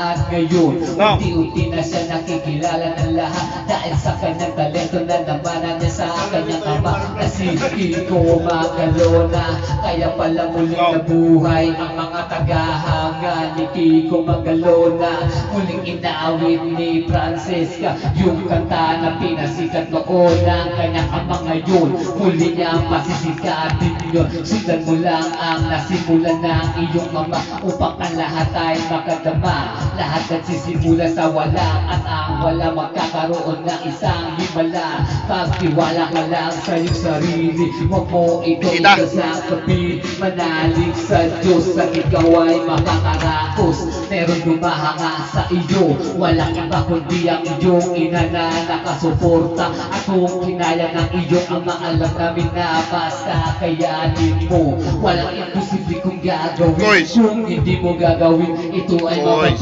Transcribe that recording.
at ngayon unti-unti na siya nakikilala ng lahat dahil sa kanyang talento na namanan niya sa kanyang ama na si Kiko Magalona. Kaya pala muling nabuhay ang mga tagahanga ni Kiko Magalona. Muling inaawit ni Francesca yung kanta na pinasikat noon ng kanyang ama. Ngayon muli niyang pasisikatin yun. Sundan mo lang ang nasimulan ng iyong mama upang ang lahat ay makadama. Lahat nagsisimula sa wala at ang wala magkakaroon ng isang himala. Pagtiwala ka lang sa iyong sarili, huwag mo itong ikasakabi. Manalig sa Diyos at ikaw ay makakarakos. Meron lumahanga sa iyo, walang iba kundi ang iyong ina na nakasuporta. At kung kinaya ng iyong ama, alam namin na basta kayanin mo. Walang imposible kung gagawin. Kung hindi mo gagawin, ito ay